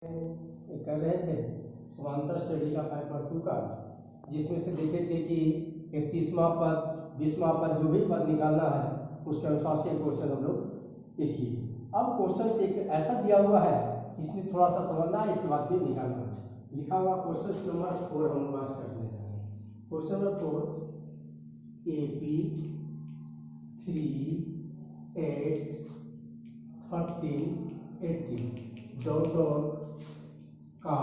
कर रहे थे समांतर श्रेणी का पेपर 2 का, जिसमें से देखे थे कि 31वां पद 20वां पद जो भी पद निकालना है उसके अनुसार से क्वेश्चन हम लोग देखिए। अब क्वेश्चन से एक ऐसा दिया हुआ है, इसमें थोड़ा सा समझना है, इसके बाद फिर निकालना है। लिखा हुआ क्वेश्चन नंबर 4 हम लोग बात करते हैं। क्वेश्चन नंबर 4 AP 3 8 13 18 डॉट का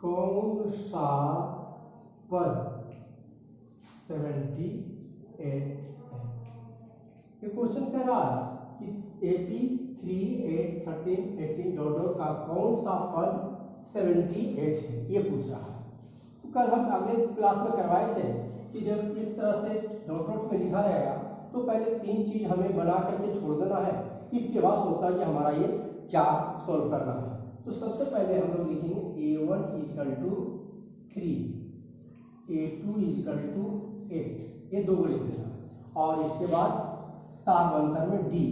कौन सा पद 78 है। ये क्वेश्चन कह रहा है कि AP 3 8 13 18 डॉट का कौन सा पद 78 है, ये पूछ रहा है। तो कल हम अगले क्लास में करवाए थे कि जब इस तरह से डॉट में लिखा जाएगा तो पहले 3 चीज हमें बना करके छोड़ देना है, इसके बाद सोचता है कि हमारा ये क्या सॉल्व करना है। तो सबसे पहले हम लोग लिखेंगे A1 equal to 3, A2 equal to 8, ये दो को लिख देना। और इसके बाद सारवंतर में D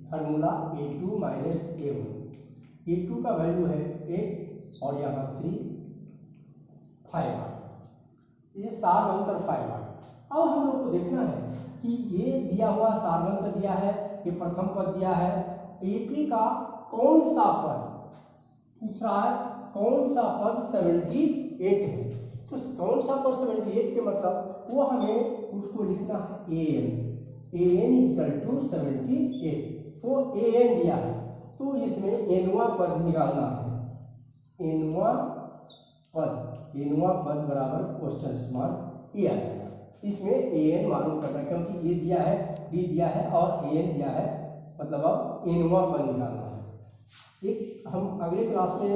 formula A2 minus A1। A2 का वैल्यू है 8 और यहाँ 3 5, ये सारवंतर 5। अब हम लोग को देखना है कि ये दिया हुआ सारवंतर दिया है, ये प्रथम पद दिया है, AP का कौन सा पद पूछ रहा है, कौन सा पद 78 है। तो कौन सा पद 78 के मतलब वो हमें उसको लिखना है AN इक्वल टू 78, वो AN दिया है। तो इसमें एनवा पद निकालना है, एनवा पद बराबर क्वेश्चन मार्क ये आ जाएगा। इसमें AN मालूम करना है क्योंकि ये दिया है, D दिया है और AN दिया है, मतलब अब एनवा पद निकालना है। एक हम अगले क्लास में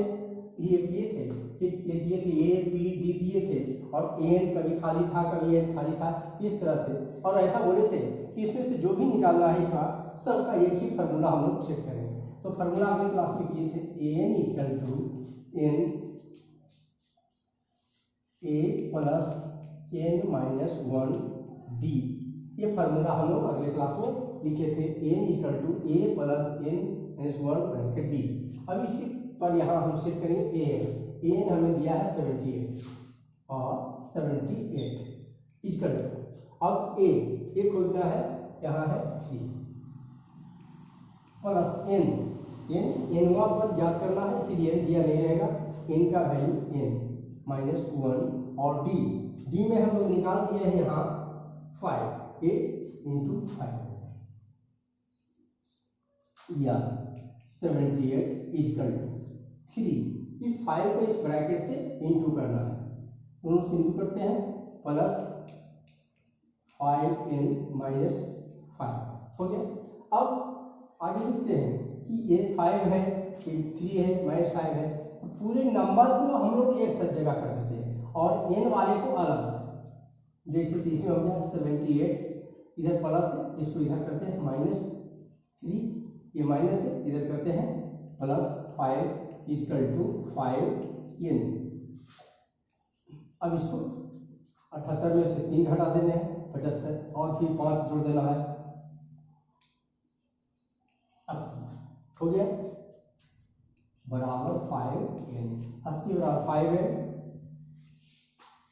ये दिए थे, ये दिए थे A P D दिए थे और AN कभी खाली था कभी AN खाली था, इस तरह से। और ऐसा बोले थे कि इसमें से जो भी निकालना है इसका सबका एक ही फार्मूला हम लोग सेट करेंगे। तो फार्मूला अगले क्लास में किए थे AN equal to N A plus N minus 1 D, ये फार्मूला हम लोग अगले क्लास में लिखे थे। N equal to A plus N minus 1 bracket D। अब इसी पर यहाँ हम सेट करेंगे AN हमें दिया है 78 और 78 इक्वल टू, अब A खोजना है, यहाँ है 3 प्लस N पद याद करना है, इसलिए N दिया नहीं रहेगा, N का वैल्यू N माइनस 1 और D में हम लोग निकाल दिए हैं यहाँ 5, 8 इंटू 5 या 78 इक्वल टू 3। इस 5 को इस ब्रैकेट से इंटू करना है, दोनों से इंटू करते हैं, प्लस 5n माइनस 5 हो गया। अब आगे लिखते हैं कि ये 5 है, ये 3 है, माइनस 5 है, तो पूरे नंबर को हम लोग एक साथ जगह कर देते हैं और n वाले को अलग। जैसे कि इसमें हो गया 78, इधर प्लस है, इसको इधर करते हैं माइनस 3, ये माइनस है, इधर करते हैं प्लस 5 इक्वल टू 5n। अब इसको 78 में से 3 घटा देने हैं 75 और फिर 5 जोड़ देना है 80 हो गया बराबर 5n। 80 बराबर 5n,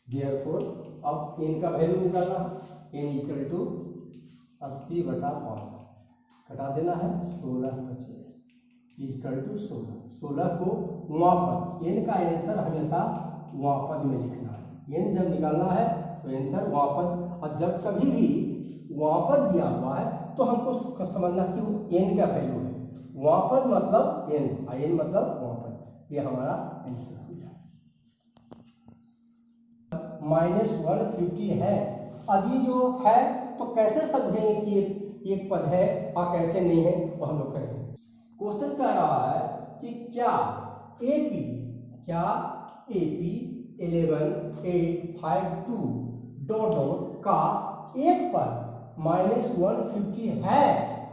देयरफॉर अब n का वैल्यू निकालना है, n इक्वल टू 80 बटा 5 घटा देना है 16 इक्वल टू 16 को वापस, n का आंसर हमेशा वापस में लिखना है। n जब निकालना है तो आंसर वापस, और जब कभी भी वापस दिया हुआ है तो हमको समझना कि n का वैल्यू है, वापस मतलब n मतलब वापस, ये हमारा आंसर हो जाए। माइनस 150 है, अभी जो है तो कैसे समझेंगे कि एक पद है और कैसे नहीं है, वो हम लोग करेंगे। क्वेश्चन कह रहा है कि क्या AP 11 8 5 2 डॉट का एक पद माइनस 150 है।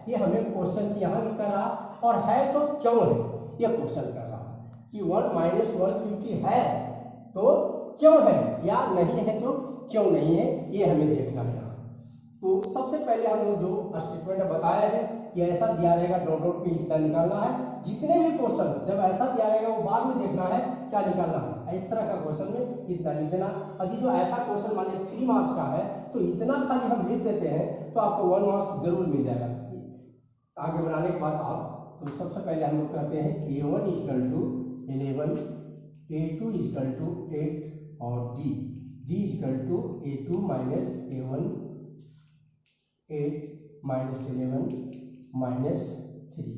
ये हमें क्वेश्चन से यहाँ भी कर रहा, और है तो क्यों है, ये क्वेश्चन कर रहा है कि 1 माइनस 150 है तो क्यों है, या नहीं है तो क्यों नहीं है, ये हमें देखना है। तो सबसे पहले हम लोग जो स्टेटमेंट बताए हैं कि ऐसा दिया रहेगा डॉट डॉट पे इतना निकालना है। जितने भी क्वेश्चन जब ऐसा दिया रहेगा वो बाद में देखना है क्या निकालना है। इस तरह का क्वेश्चन में इतना लिख देना। यदि जो ऐसा क्वेश्चन मान लीजिए 3 मार्क्स का है तो इतना खाली हम लिख देते हैं तो आपको 1 मार्क्स जरूर मिल जाएगा। आगे बढ़ाने के बाद आप तो सबसे पहले हम लोग कहते हैं A1 equal to 11, A2 equal to 8 और D equal to A2 minus A1 8 minus 11 minus 3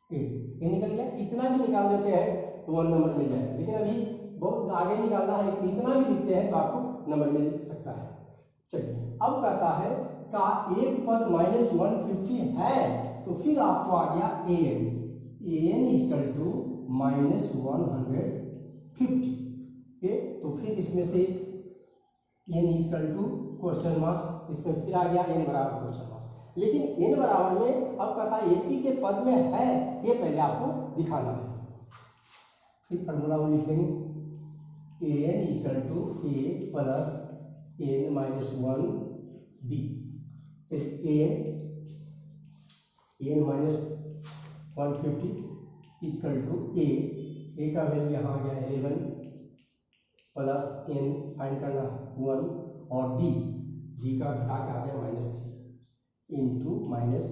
8 ये निकल गया। इतना भी निकाल देते हैं तो 1 नंबर मिल जाएगा। लेकिन अभी बहुत आगे निकालना है, लेकिन इतना भी लिखते हैं तो आपको नंबर मिल सकता है। चलिए अब कहता है का एक पद माइनस 150 है तो फिर आपको आ गया an इक्वल टू माइनस 150। तो फिर इसमें से n equal to question marks, इसमें फिर आ गया n बराबर क्वेश्चन मार्क्स। लेकिन n बराबर में अब कहता है AP के पद में है, ये पहले आपको दिखाना है। फिर फॉर्मूला वो लिख देंगे an equal to a plus n minus 1 d। an minus 150 equal to a का वैल्यू यहाँ आ गया 11 प्लस n फाइंड करना 1 और d का घटा के आ गया माइनस 3 इंटू माइनस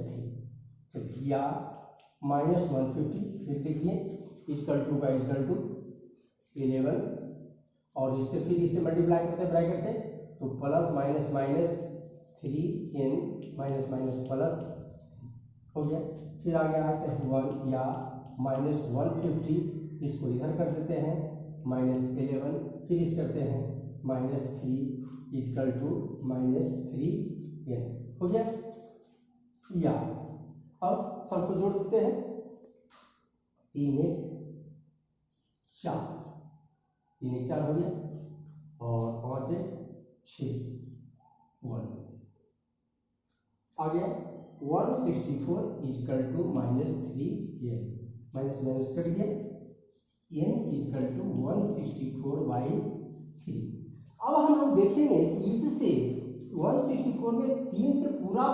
3 या माइनस 150। फिर देखिए इक्वल टू का इक्वल टू 11 और इससे फिर इसे मल्टीप्लाई करते हैं ब्रैकेट से तो plus minus minus 3n minus minus plus हो गया। फिर आगे आते हैं 1 या माइनस 150, इसको इधर कर देते हैं माइनस 11, फिर इस करते हैं minus 3 equal to minus 3n हो गया। या अब सबको जोड़ देते हैं 3 1 4 हो गया और 5 6 1 आ गया 164 equal to minus 3n minus minus cut गया n इक्वल टू 164/3। अब हम लोग देखेंगे कि इससे 164 में 3 से पूरा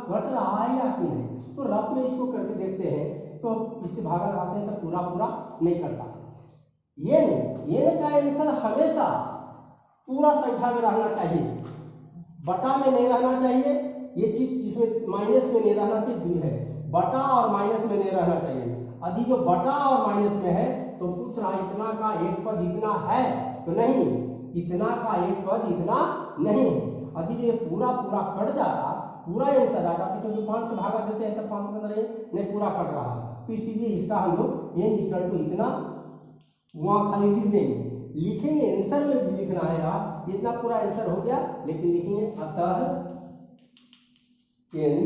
कट रहा है या कि नहीं। तो रफ में इसको करके देखते हैं तो इससे भागा लगाते हैं तो पूरा नहीं करता। n का आंसर हमेशा पूरा संख्या में रहना चाहिए, बटा में नहीं रहना चाहिए। ये चीज इसमें माइनस में नहीं रहना चाहिए, भी है बटा और माइनस में नहीं रहना चाहिए। यदि जो बटा और माइनस में है तो पूछ रहा इतना का एक पद इतना है तो नहीं, इतना का एक पद इतना नहीं। यदि जो पूरा कट जाता पूरा आंसर आ जाता, क्योंकि 5 से भागा देते हैं तो 5 में नहीं पूरा कट रहा, तो इसीलिए इसका हम लोग n इक्वल टू इतना वहाँ खाली लिख देंगे। लिखेंगे आंसर में भी लिखना है यार, इतना पूरा आंसर हो गया, लेकिन लिखेंगे अतः n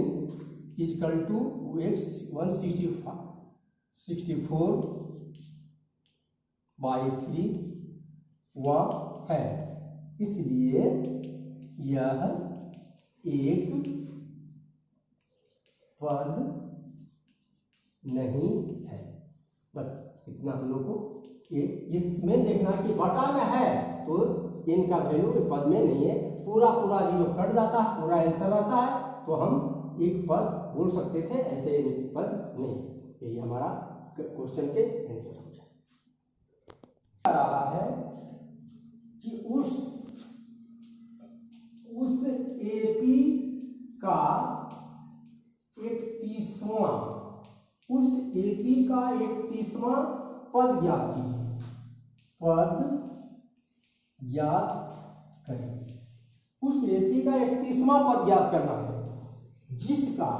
इक्वल टू 164/3 वह है, इसलिए यह एक पद नहीं है। बस इतना हम लोग को इसमें देखना कि बटा में है तो इनका वैल्यू पद में नहीं है। पूरा जो कट जाता है पूरा आंसर रहता है तो हम एक पद बोल सकते थे, ऐसे एक पद नहीं। यही हमारा क्वेश्चन के आंसर हो जाए। रहा है कि उस एपी का 31वां पद ज्ञात कीजिए। पद ज्ञात करें। उस एपी का 31वां पद ज्ञात करना है जिसका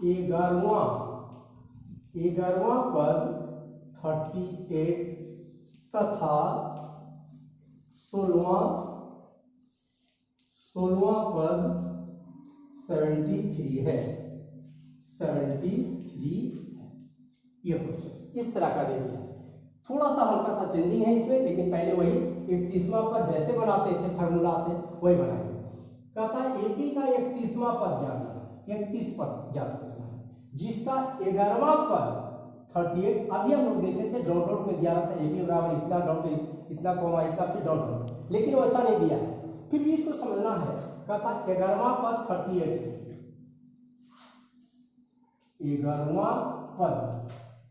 11वां पद 38 तथा 16वां पद 73 है। 73 ये क्वेश्चन इस तरह का दे दिया। थोड़ा सा हल्का सा चेंजिंग है इसमें, लेकिन पहले वही 31वां पद जैसे बनाते थे फार्मूला से वही बनाएंगे। कहता है एपी का 31वां पद ज्ञात करना, 31 पद ज्ञात करना है जिसका 11वां पद 38। अभी हम लोग देखे थे डॉट डॉट में दिया था एपी बराबर इतना डॉट इतना कॉमा इतना फिर डॉट डॉट, लेकिन वैसा नहीं दिया है। फिर भी इसको समझना है। कहता 11वां पद 38 है, 11वां पद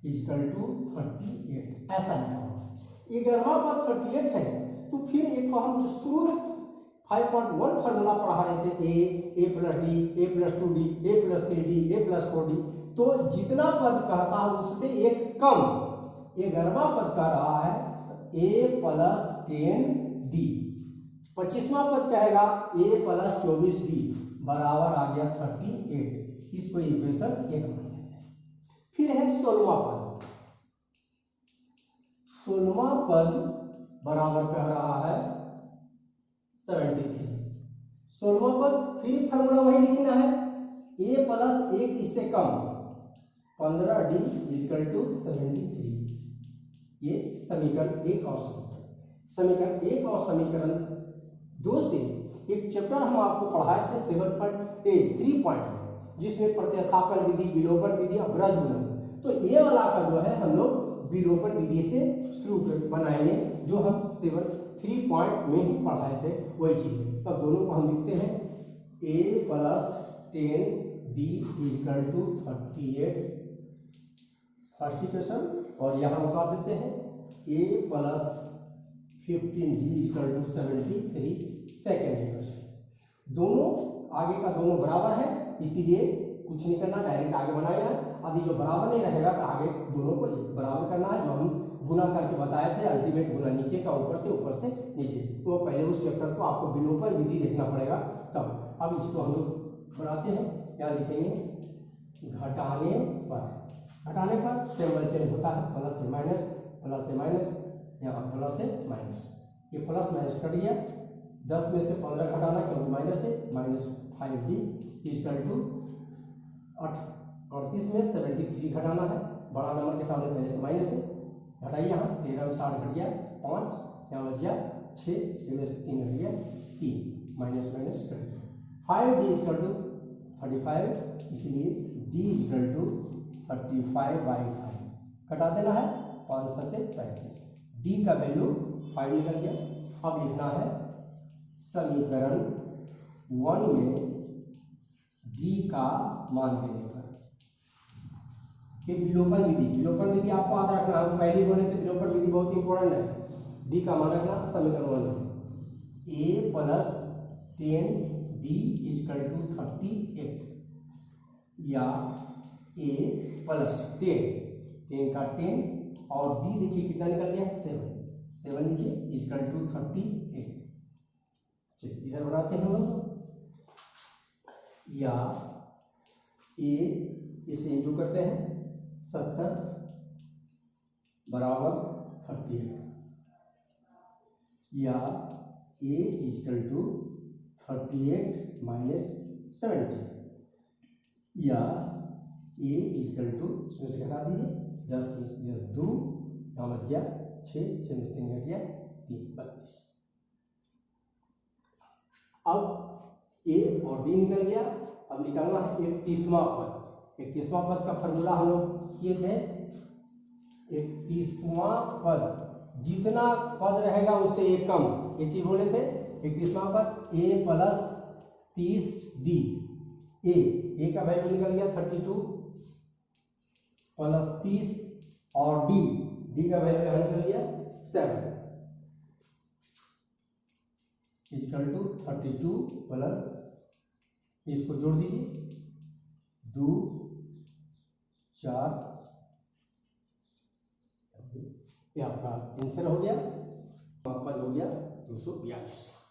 इक्वल टू 38 ऐसा लिखा हुआ। 11वां पद 38 है तो फिर एक को हम जो शुरू में 5.1 फार्मूला पढ़ा रहे थे, ए प्लस डी, ए प्लस 2d, ए प्लस 3d, ए प्लस 4d, तो जितना पद कहता है उससे एक कम 11वां पद कह रहा है a प्लस 10d। 25वां पद कहेगा a प्लस 24d बराबर आ गया 38। इसको इक्वेशन 1 मान लेते हैं। फिर है 16वां पद। 16वां पद बराबर कह रहा है 73। 16वां पद फिर फार्मूला वही लिखना है, a प्लस 1 इससे कम 15d इक्वल टू 73। ये समीकरण 1 और समीकरण 1 और समीकरण 2 से एक चैप्टर हम आपको पढ़ाए थे 7.3 पॉइंट में, जिसमें प्रतिस्थापन विधि, विलोपन विधि और ब्रज गुणन। तो ये वाला का जो है हम लोग विलोपन विधि से शुरू बनाएंगे, जो हम 7.3 पॉइंट में ही पढ़ाए थे वही चीज। तब दोनों को हम लिखते हैं a plus 10d equal to 38 first equation, और यहाँ उतार देते हैं a plus 15d equal to 73 second equation. दोनों आगे का दोनों बराबर है, इसीलिए कुछ नहीं करना, डायरेक्ट आगे बनाया है। यदि जो बराबर नहीं रहेगा तो आगे दोनों को बराबर करना है, जो हम गुना करके बताए थे, अल्टीमेट गुना नीचे का ऊपर से नीचे। तो पहले उस चैप्टर को आपको विलोपन विधि देखना पड़ेगा तब। अब इसको हम लोग बढ़ाते हैं, यहाँ लिखेंगे घटाने पर सिंबल चेंज होता है, प्लस से माइनस, प्लस से माइनस, यहाँ प्लस से माइनस, ये प्लस माइनस कट गया। 10 में से 15 घटाना क्योंकि माइनस है, माइनस 5d इक्वल टू 38 में 73 घटाना है, बड़ा नंबर के सामने पहले तो माइनस है, घटाइए। यहाँ 13 में 60 घट गया 5, यहाँ बच गया 6 में से 3 घट गया 3, माइनस माइनस कट गया। 5d इक्वल टू 35, इसलिए d इक्वल टू 35/5 कटा देना है, 5 7 35, d का वैल्यू 5 निकल गया। अब लिखना है समीकरण 1 में d का मान देने पर फिर विलोपन विधि। विलोपन विधि आपको याद रखना, हम पहले ही बोले थे विलोपन विधि बहुत इंपॉर्टेंट है। d का मान रखना समीकरण 1 में a plus 10d equal to 38, या a प्लस 10 का 10 और d देखिए कितना निकल गया 7 लिखिए इक्वल टू 38। इधर बनाते हैं हम लोग, या a इसे इंटू करते हैं 70 बराबर 38, या a इक्वल टू 38 माइनस 70, या a इक्वल टू इसमें से घटा दीजिए 10 में 2, यहाँ बच गया 6 में 3 घट गया 3, 32। अब a और d निकल गया। अब निकालना है 31वां पद। 31वां पद का फॉर्मूला हम लोग किए थे। 31वां पद जितना पद रहेगा उससे एक कम, ये चीज बोले थे। 31वां पद a प्लस 30d, a का वैल्यू निकल गया 32 प्लस 30, और d का वैल्यू यहाँ निकल गया 7 इक्वल टू 32 प्लस, इसको जोड़ दीजिए 2 4, ये आपका आंसर हो गया, पद हो गया 242।